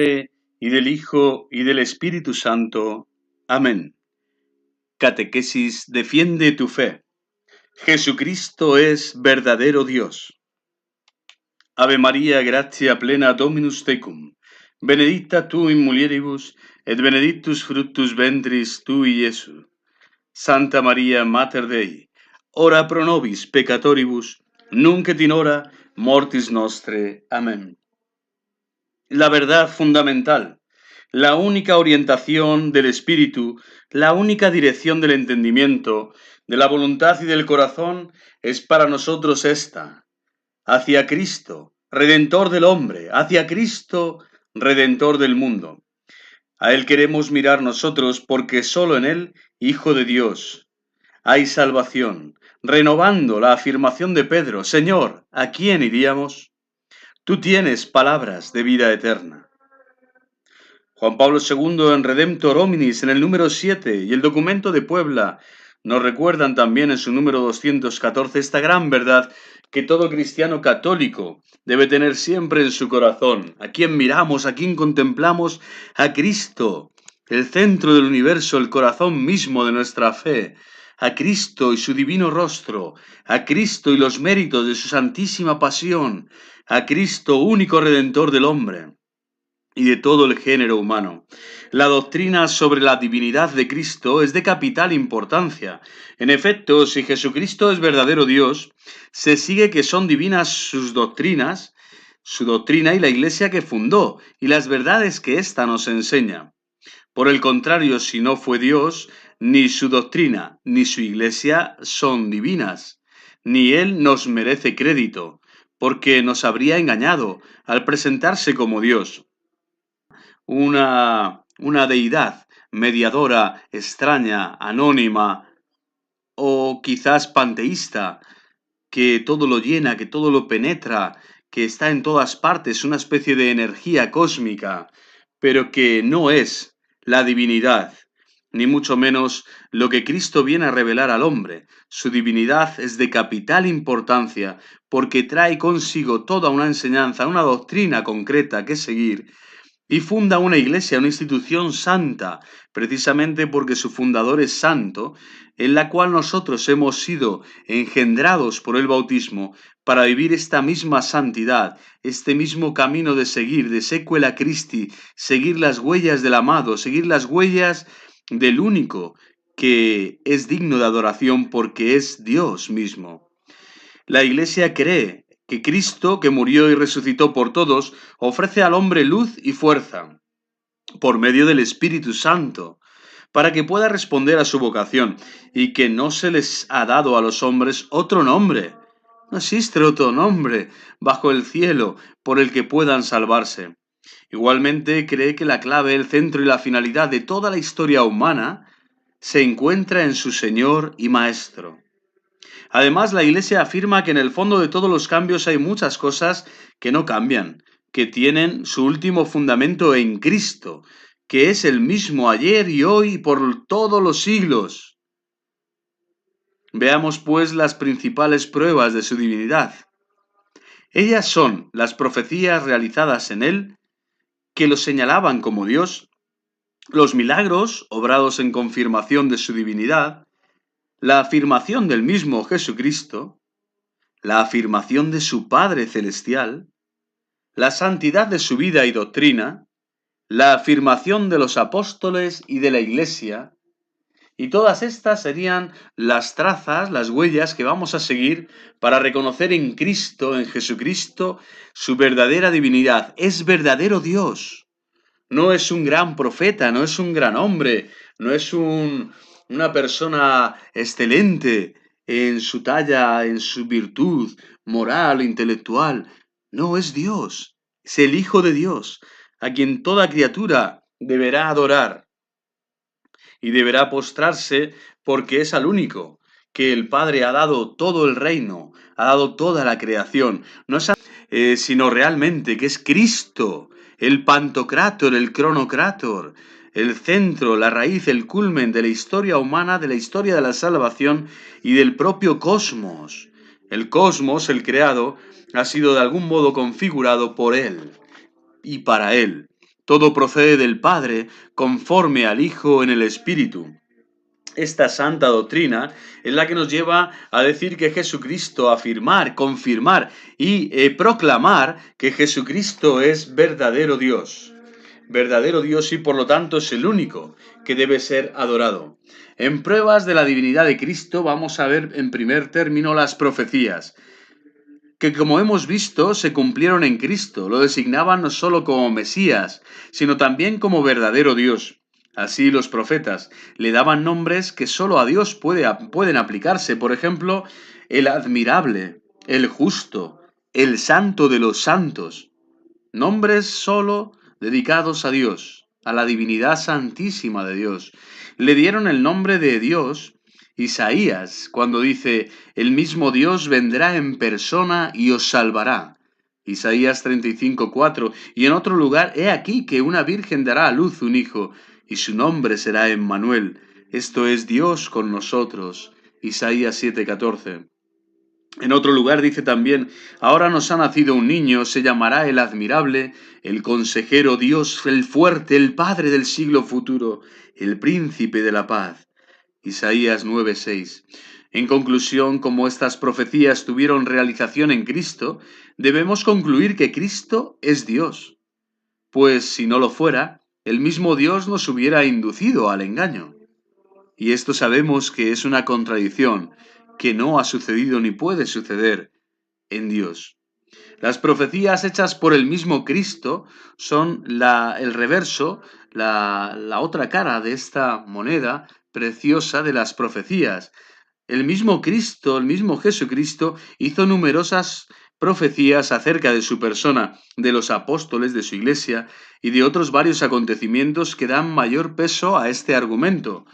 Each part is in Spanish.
Y del Hijo, y del Espíritu Santo. Amén. Catequesis defiende tu fe. Jesucristo es verdadero Dios. Ave María, gratia plena Dominus tecum. Benedicta tu in mulieribus, et benedictus fructus ventris tui, Iesus. Santa María, Mater Dei, ora pro nobis peccatoribus, nunc et in hora mortis nostre. Amén. La verdad fundamental, la única orientación del espíritu, la única dirección del entendimiento, de la voluntad y del corazón es para nosotros esta: hacia Cristo, Redentor del hombre, hacia Cristo, Redentor del mundo. A Él queremos mirar nosotros porque solo en Él, Hijo de Dios, hay salvación, renovando la afirmación de Pedro: Señor, ¿a quién iríamos? Tú tienes palabras de vida eterna. Juan Pablo II en Redemptor Hominis en el número 7 y el documento de Puebla nos recuerdan también en su número 214 esta gran verdad que todo cristiano católico debe tener siempre en su corazón. ¿A quién miramos? ¿A quién contemplamos? A Cristo, el centro del universo, el corazón mismo de nuestra fe. A Cristo y su divino rostro, a Cristo y los méritos de su santísima pasión, a Cristo, único redentor del hombre y de todo el género humano. La doctrina sobre la divinidad de Cristo es de capital importancia. En efecto, si Jesucristo es verdadero Dios, se sigue que son divinas sus doctrinas, su doctrina y la Iglesia que fundó, y las verdades que ésta nos enseña. Por el contrario, si no fue Dios, ni su doctrina ni su Iglesia son divinas, ni Él nos merece crédito, porque nos habría engañado al presentarse como Dios. Una deidad mediadora, extraña, anónima o quizás panteísta, que todo lo llena, que todo lo penetra, que está en todas partes, una especie de energía cósmica, pero que no es la divinidad, ni mucho menos lo que Cristo viene a revelar al hombre. Su divinidad es de capital importancia porque trae consigo toda una enseñanza, una doctrina concreta que seguir, y funda una iglesia, una institución santa, precisamente porque su fundador es santo, en la cual nosotros hemos sido engendrados por el bautismo para vivir esta misma santidad, este mismo camino de seguir, de sequela Christi, seguir las huellas del amado, seguir las huellas del único que es digno de adoración porque es Dios mismo. La Iglesia cree que Cristo, que murió y resucitó por todos, ofrece al hombre luz y fuerza por medio del Espíritu Santo, para que pueda responder a su vocación, y que no se les ha dado a los hombres otro nombre. No existe otro nombre bajo el cielo por el que puedan salvarse. Igualmente cree que la clave, el centro y la finalidad de toda la historia humana se encuentra en su Señor y Maestro. Además, la Iglesia afirma que en el fondo de todos los cambios hay muchas cosas que no cambian, que tienen su último fundamento en Cristo, que es el mismo ayer y hoy y por todos los siglos. Veamos pues las principales pruebas de su divinidad. Ellas son las profecías realizadas en él, que lo señalaban como Dios, los milagros obrados en confirmación de su divinidad, la afirmación del mismo Jesucristo, la afirmación de su Padre Celestial, la santidad de su vida y doctrina, la afirmación de los apóstoles y de la Iglesia, y todas estas serían las trazas, las huellas que vamos a seguir para reconocer en Cristo, en Jesucristo, su verdadera divinidad. Es verdadero Dios. No es un gran profeta, no es un gran hombre, no es una persona excelente en su talla, en su virtud moral o intelectual. No, es Dios, es el Hijo de Dios, a quien toda criatura deberá adorar y deberá postrarse porque es al único que el Padre ha dado todo el reino, ha dado toda la creación, no es sino realmente que es Cristo, el Pantocrátor, el Cronocrátor, el centro, la raíz, el culmen de la historia humana, de la historia de la salvación y del propio cosmos. El cosmos, el creado, ha sido de algún modo configurado por Él y para Él. Todo procede del Padre, conforme al Hijo en el Espíritu. Esta santa doctrina es la que nos lleva a decir que Jesucristo, afirmar, confirmar y proclamar que Jesucristo es verdadero Dios. Verdadero Dios y por lo tanto es el único que debe ser adorado. En pruebas de la divinidad de Cristo vamos a ver en primer término las profecías, que como hemos visto se cumplieron en Cristo, lo designaban no solo como Mesías, sino también como verdadero Dios. Así los profetas le daban nombres que solo a Dios pueden aplicarse, por ejemplo, el admirable, el justo, el santo de los santos. Nombres solo dedicados a Dios, a la divinidad santísima de Dios. Le dieron el nombre de Dios Isaías, cuando dice, el mismo Dios vendrá en persona y os salvará. Isaías 35:4. Y en otro lugar, he aquí que una virgen dará a luz un hijo, y su nombre será Emmanuel. Esto es Dios con nosotros. Isaías 7:14. En otro lugar dice también, ahora nos ha nacido un niño, se llamará el admirable, el consejero Dios, el fuerte, el Padre del siglo futuro, el príncipe de la paz. Isaías 9:6. En conclusión, como estas profecías tuvieron realización en Cristo, debemos concluir que Cristo es Dios, pues si no lo fuera, el mismo Dios nos hubiera inducido al engaño. Y esto sabemos que es una contradicción, que no ha sucedido ni puede suceder en Dios. Las profecías hechas por el mismo Cristo son el reverso, la otra cara de esta moneda preciosa de las profecías. El mismo Cristo, el mismo Jesucristo, hizo numerosas profecías acerca de su persona, de los apóstoles de su iglesia y de otros varios acontecimientos que dan mayor peso a este argumento.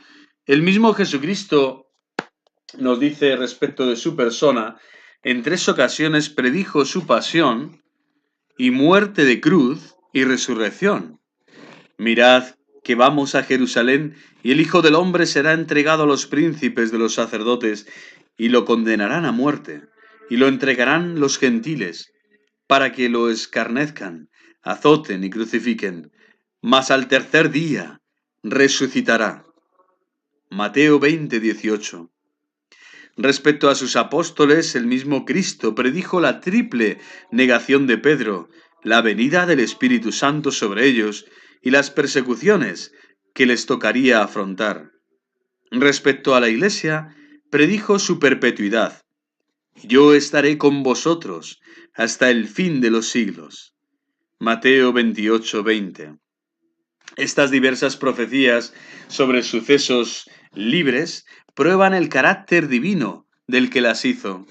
El mismo Jesucristo nos dice respecto de su persona, en 3 ocasiones predijo su pasión y muerte de cruz y resurrección. Mirad que vamos a Jerusalén y el Hijo del Hombre será entregado a los príncipes de los sacerdotes y lo condenarán a muerte y lo entregarán los gentiles para que lo escarnezcan, azoten y crucifiquen, mas al tercer día resucitará. Mateo 20:18. Respecto a sus apóstoles, el mismo Cristo predijo la triple negación de Pedro, la venida del Espíritu Santo sobre ellos y las persecuciones que les tocaría afrontar. Respecto a la Iglesia, predijo su perpetuidad. Yo estaré con vosotros hasta el fin de los siglos. Mateo 28:20. Estas diversas profecías sobre sucesos libres prueban el carácter divino del que las hizo.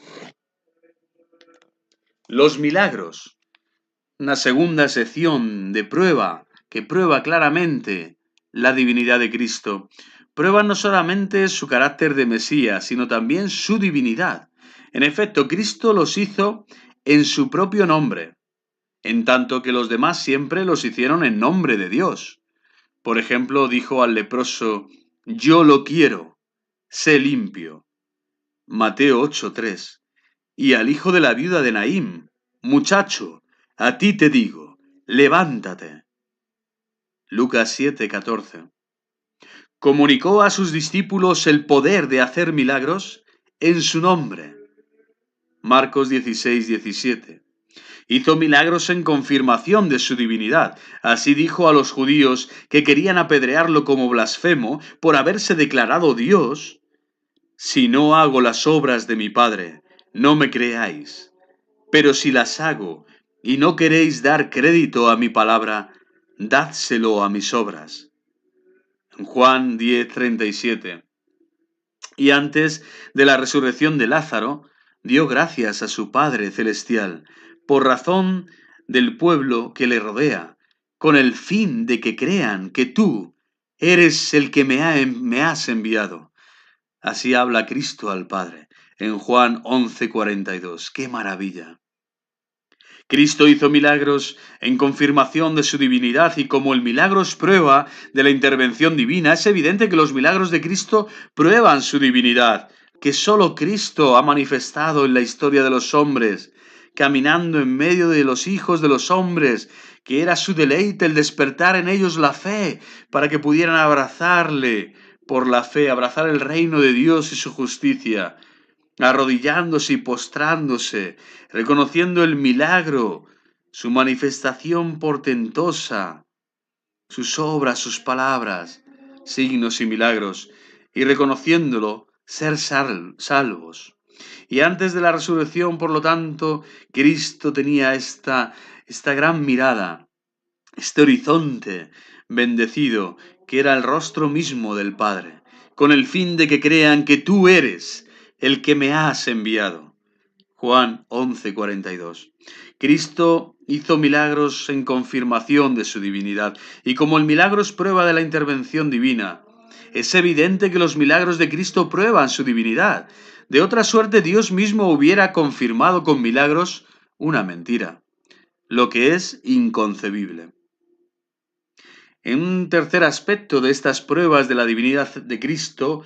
Los milagros, una segunda sección de prueba que prueba claramente la divinidad de Cristo, prueban no solamente su carácter de Mesías, sino también su divinidad. En efecto, Cristo los hizo en su propio nombre, en tanto que los demás siempre los hicieron en nombre de Dios. Por ejemplo, dijo al leproso, yo lo quiero, sé limpio. Mateo 8:3. Y al hijo de la viuda de Naín, muchacho, a ti te digo, levántate. Lucas 7:14. Comunicó a sus discípulos el poder de hacer milagros en su nombre. Marcos 16:17. Hizo milagros en confirmación de su divinidad. Así dijo a los judíos que querían apedrearlo como blasfemo por haberse declarado Dios, si no hago las obras de mi Padre, no me creáis. Pero si las hago y no queréis dar crédito a mi palabra, dádselo a mis obras. Juan 10:37. Y antes de la resurrección de Lázaro, dio gracias a su Padre Celestial, por razón del pueblo que le rodea, con el fin de que crean que tú eres el que me has enviado. Así habla Cristo al Padre, en Juan 11:42. ¡Qué maravilla! Cristo hizo milagros en confirmación de su divinidad y como el milagro es prueba de la intervención divina, es evidente que los milagros de Cristo prueban su divinidad, que solo Cristo ha manifestado en la historia de los hombres, caminando en medio de los hijos de los hombres, que era su deleite el despertar en ellos la fe, para que pudieran abrazarle por la fe, abrazar el reino de Dios y su justicia, arrodillándose y postrándose, reconociendo el milagro, su manifestación portentosa, sus obras, sus palabras, signos y milagros, y reconociéndolo, ser salvos. Y antes de la resurrección, por lo tanto, Cristo tenía esta gran mirada, este horizonte bendecido, que era el rostro mismo del Padre, con el fin de que crean que tú eres el que me has enviado. Juan 11:42. Cristo hizo milagros en confirmación de su divinidad, y como el milagro es prueba de la intervención divina, es evidente que los milagros de Cristo prueban su divinidad. De otra suerte, Dios mismo hubiera confirmado con milagros una mentira, lo que es inconcebible. En un tercer aspecto de estas pruebas de la divinidad de Cristo,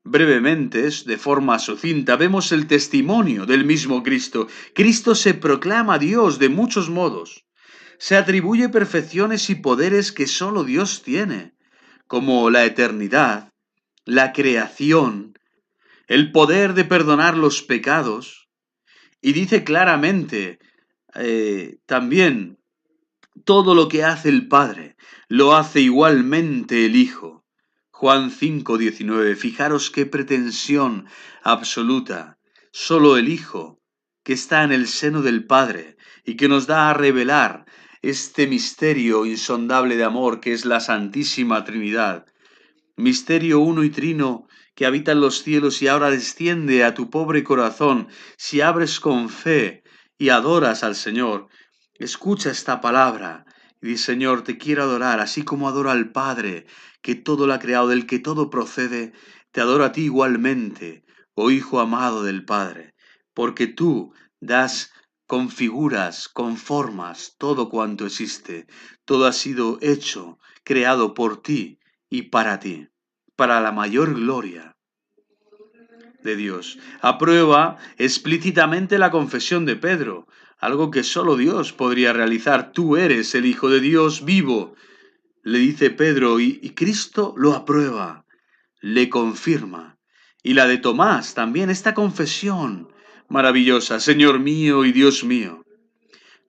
brevemente, de forma sucinta, vemos el testimonio del mismo Cristo. Cristo se proclama Dios de muchos modos. Se atribuye perfecciones y poderes que solo Dios tiene, como la eternidad, la creación, el poder de perdonar los pecados, y dice claramente también todo lo que hace el Padre, lo hace igualmente el Hijo. Juan 5:19. Fijaros qué pretensión absoluta. Solo el Hijo, que está en el seno del Padre y que nos da a revelar este misterio insondable de amor que es la Santísima Trinidad. Misterio uno y trino que habita en los cielos y ahora desciende a tu pobre corazón si abres con fe y adoras al Señor. Escucha esta palabra y di, Señor, te quiero adorar, así como adoro al Padre, que todo lo ha creado, del que todo procede, te adoro a ti igualmente, oh Hijo amado del Padre, porque tú das, configuras, conformas todo cuanto existe, todo ha sido hecho, creado por ti y para ti, para la mayor gloria de Dios. Aprueba explícitamente la confesión de Pedro, algo que solo Dios podría realizar. Tú eres el Hijo de Dios vivo, le dice Pedro, y Cristo lo aprueba, le confirma. Y la de Tomás también, esta confesión maravillosa, Señor mío y Dios mío.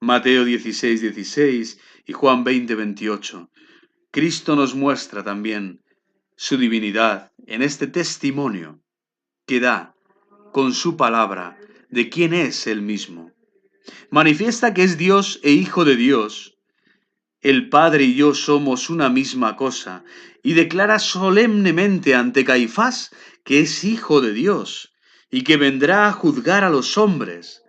Mateo 16:16 y Juan 20:28. Cristo nos muestra también su divinidad en este testimonio que da con su palabra de quién es él mismo. Manifiesta que es Dios e Hijo de Dios. El Padre y yo somos una misma cosa, y declara solemnemente ante Caifás que es Hijo de Dios y que vendrá a juzgar a los hombres.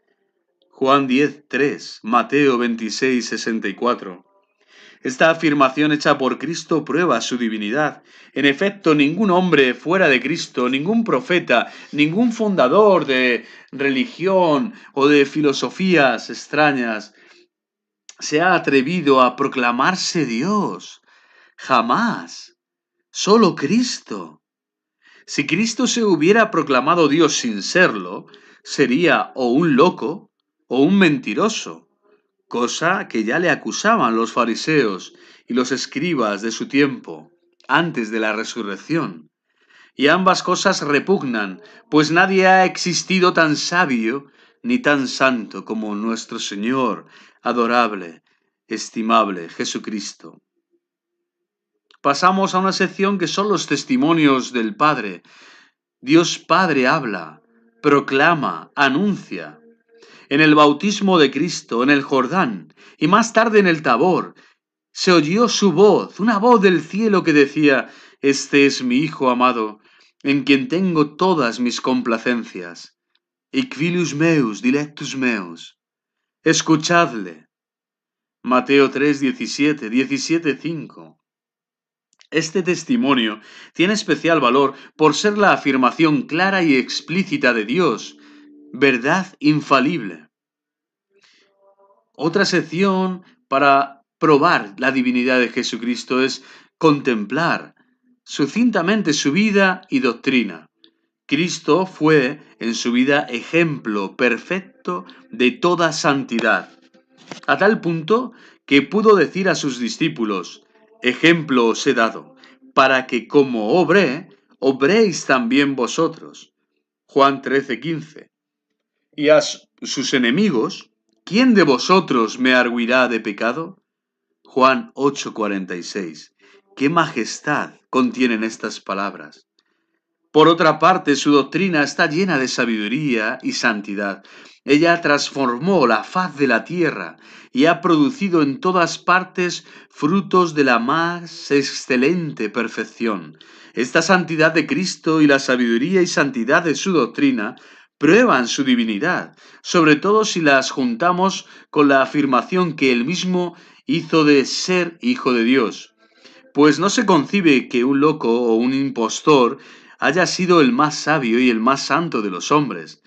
Juan 10:3, Mateo 26:64. Esta afirmación hecha por Cristo prueba su divinidad. En efecto, ningún hombre fuera de Cristo, ningún profeta, ningún fundador de religión o de filosofías extrañas se ha atrevido a proclamarse Dios. Jamás. Solo Cristo. Si Cristo se hubiera proclamado Dios sin serlo, sería o un loco o un mentiroso, cosa que ya le acusaban los fariseos y los escribas de su tiempo, antes de la resurrección. Y ambas cosas repugnan, pues nadie ha existido tan sabio ni tan santo como nuestro Señor, adorable, estimable Jesucristo. Pasamos a una sección que son los testimonios del Padre. Dios Padre habla, proclama, anuncia. En el bautismo de Cristo, en el Jordán, y más tarde en el Tabor, se oyó su voz, una voz del cielo que decía: Este es mi Hijo amado, en quien tengo todas mis complacencias. Hic filus meus, dilectus meus. Escuchadle. Mateo 3:17, 17:5. Este testimonio tiene especial valor por ser la afirmación clara y explícita de Dios, verdad infalible. Otra sección para probar la divinidad de Jesucristo es contemplar sucintamente su vida y doctrina. Cristo fue en su vida ejemplo perfecto de toda santidad, a tal punto que pudo decir a sus discípulos: ejemplo os he dado, para que como obré, obréis también vosotros. Juan 13:15. Y a sus enemigos: ¿quién de vosotros me argüirá de pecado? Juan 8:46. ¡Qué majestad contienen estas palabras! Por otra parte, su doctrina está llena de sabiduría y santidad. Ella transformó la faz de la tierra y ha producido en todas partes frutos de la más excelente perfección. Esta santidad de Cristo y la sabiduría y santidad de su doctrina prueban su divinidad, sobre todo si las juntamos con la afirmación que él mismo hizo de ser hijo de Dios. Pues no se concibe que un loco o un impostor haya sido el más sabio y el más santo de los hombres,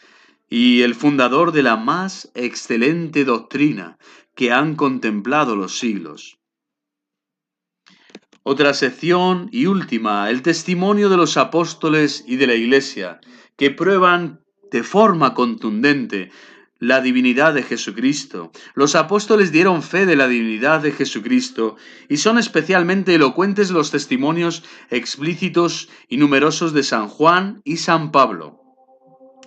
y el fundador de la más excelente doctrina que han contemplado los siglos. Otra sección y última, el testimonio de los apóstoles y de la Iglesia, que prueban de forma contundente la divinidad de Jesucristo. Los apóstoles dieron fe de la divinidad de Jesucristo y son especialmente elocuentes los testimonios explícitos y numerosos de San Juan y San Pablo.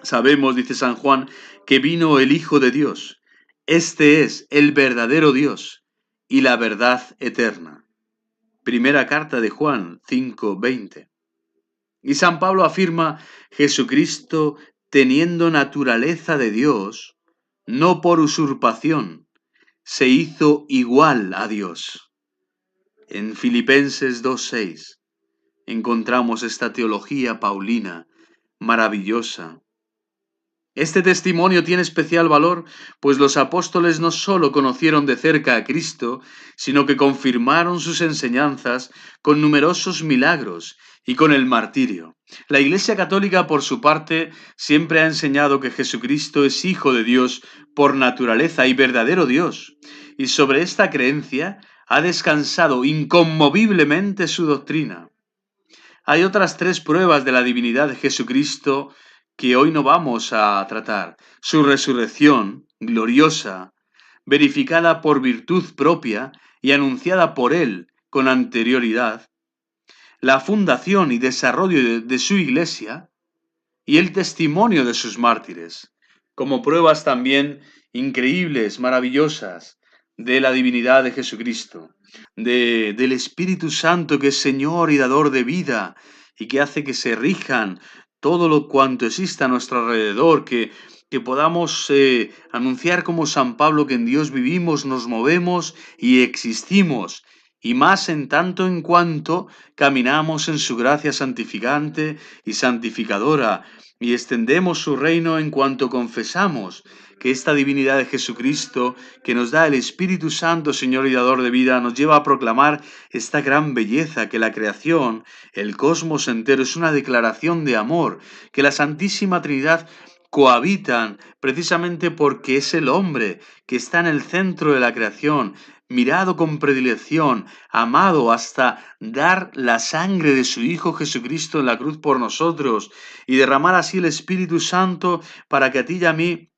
Sabemos, dice San Juan, que vino el Hijo de Dios. Este es el verdadero Dios y la verdad eterna. Primera carta de Juan 5:20. Y San Pablo afirma: Jesucristo, teniendo naturaleza de Dios, no por usurpación, se hizo igual a Dios. En Filipenses 2:6 encontramos esta teología paulina maravillosa. Este testimonio tiene especial valor, pues los apóstoles no solo conocieron de cerca a Cristo, sino que confirmaron sus enseñanzas con numerosos milagros y con el martirio. La Iglesia Católica, por su parte, siempre ha enseñado que Jesucristo es Hijo de Dios por naturaleza y verdadero Dios, y sobre esta creencia ha descansado inconmoviblemente su doctrina. Hay otras tres pruebas de la divinidad de Jesucristo que hoy no vamos a tratar. Su resurrección gloriosa, verificada por virtud propia y anunciada por él con anterioridad, la fundación y desarrollo de su iglesia y el testimonio de sus mártires, como pruebas también increíbles, maravillosas, de la divinidad de Jesucristo, del Espíritu Santo que es Señor y dador de vida y que hace que se rijan todo lo cuanto exista a nuestro alrededor, que podamos anunciar como San Pablo que en Dios vivimos, nos movemos y existimos, y más en tanto en cuanto caminamos en su gracia santificante y santificadora, y extendemos su reino en cuanto confesamos que esta divinidad de Jesucristo, que nos da el Espíritu Santo, Señor y dador de vida, nos lleva a proclamar esta gran belleza, que la creación, el cosmos entero, es una declaración de amor, que la Santísima Trinidad cohabitan precisamente porque es el hombre que está en el centro de la creación, mirado con predilección, amado hasta dar la sangre de su Hijo Jesucristo en la cruz por nosotros y derramar así el Espíritu Santo para que a ti y a mí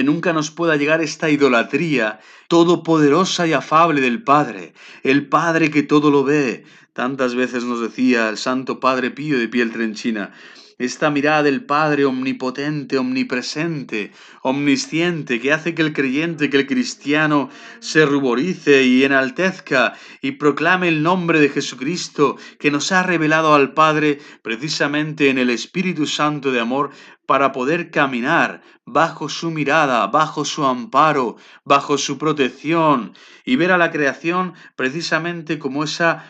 nunca nos pueda llegar esta idolatría todopoderosa y afable del Padre, el Padre que todo lo ve. Tantas veces nos decía el Santo Padre Pío de Pieltrelcina, esta mirada del Padre omnipotente, omnipresente, omnisciente, que hace que el creyente, que el cristiano se ruborice y enaltezca y proclame el nombre de Jesucristo, que nos ha revelado al Padre precisamente en el Espíritu Santo de amor, para poder caminar bajo su mirada, bajo su amparo, bajo su protección y ver a la creación precisamente como esa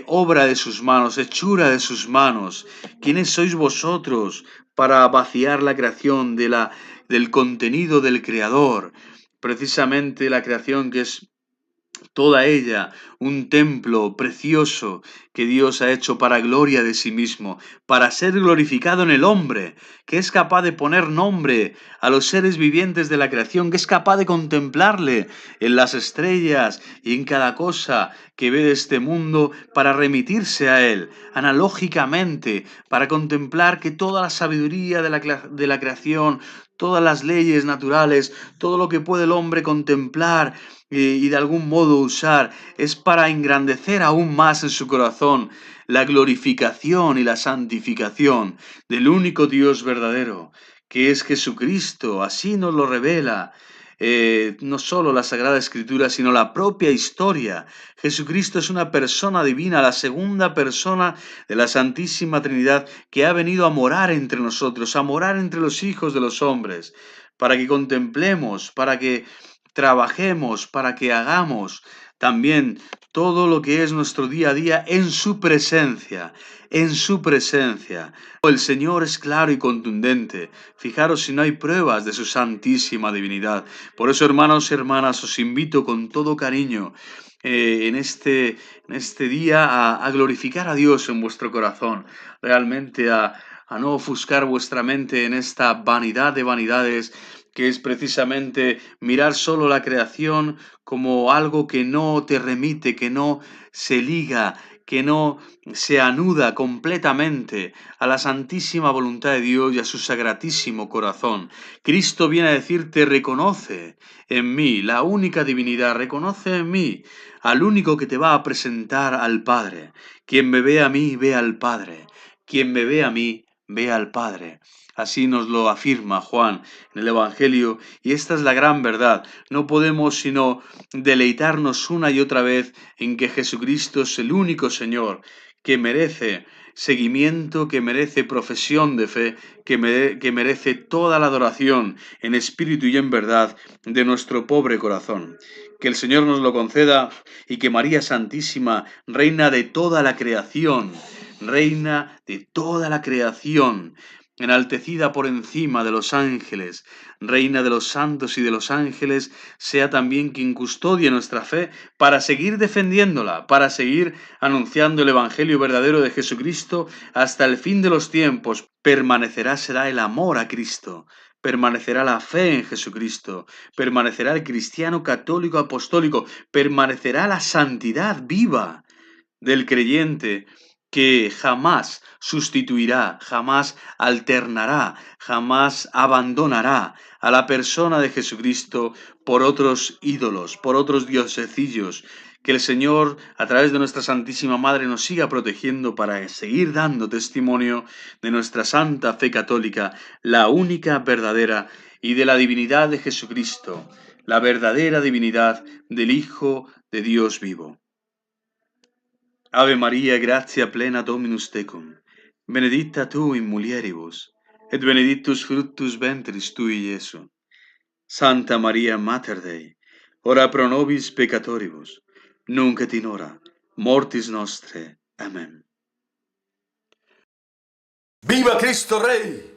obra de sus manos, hechura de sus manos. ¿Quiénes sois vosotros para vaciar la creación del contenido del Creador? Precisamente la creación que es toda ella un templo precioso que Dios ha hecho para gloria de sí mismo, para ser glorificado en el hombre, que es capaz de poner nombre a los seres vivientes de la creación, que es capaz de contemplarle en las estrellas y en cada cosa que ve de este mundo para remitirse a él, analógicamente, para contemplar que toda la sabiduría de la creación, todas las leyes naturales, todo lo que puede el hombre contemplar, y de algún modo usar, es para engrandecer aún más en su corazón la glorificación y la santificación del único Dios verdadero, que es Jesucristo. Así nos lo revela no solo la Sagrada Escritura, sino la propia historia. Jesucristo es una persona divina, la segunda persona de la Santísima Trinidad, que ha venido a morar entre nosotros, a morar entre los hijos de los hombres, para que contemplemos, para que trabajemos, para que hagamos también todo lo que es nuestro día a día en su presencia, en su presencia. El Señor es claro y contundente. Fijaros si no hay pruebas de su santísima divinidad. Por eso, hermanos y hermanas, os invito con todo cariño en este día a glorificar a Dios en vuestro corazón, realmente a no ofuscar vuestra mente en esta vanidad de vanidades, que es precisamente mirar solo la creación como algo que no te remite, que no se liga, que no se anuda completamente a la santísima voluntad de Dios y a su sagratísimo corazón. Cristo viene a decirte: reconoce en mí la única divinidad, reconoce en mí al único que te va a presentar al Padre. Quien me ve a mí, ve al Padre. Quien me ve a mí, ve al Padre. Así nos lo afirma Juan en el Evangelio, y esta es la gran verdad. No podemos sino deleitarnos una y otra vez en que Jesucristo es el único Señor que merece seguimiento, que merece profesión de fe, que merece toda la adoración en espíritu y en verdad de nuestro pobre corazón. Que el Señor nos lo conceda, y que María Santísima, reina de toda la creación, reina de toda la creación, enaltecida por encima de los ángeles, reina de los santos y de los ángeles, sea también quien custodie nuestra fe para seguir defendiéndola, para seguir anunciando el Evangelio verdadero de Jesucristo hasta el fin de los tiempos. Permanecerá, será el amor a Cristo, permanecerá la fe en Jesucristo, permanecerá el cristiano católico apostólico, permanecerá la santidad viva del creyente, que jamás sustituirá, jamás alternará, jamás abandonará a la persona de Jesucristo por otros ídolos, por otros diosecillos. Que el Señor, a través de nuestra Santísima Madre, nos siga protegiendo para seguir dando testimonio de nuestra santa fe católica, la única verdadera, y de la divinidad de Jesucristo, la verdadera divinidad del Hijo de Dios vivo. Ave Maria, gratia plena Dominus tecum, benedicta tu in mulieribus, et benedictus fructus ventris tui, Iesu. Santa Maria Mater Dei, ora pro nobis peccatoribus, nunc et in hora mortis nostre. Amen. ¡Viva Cristo Rey!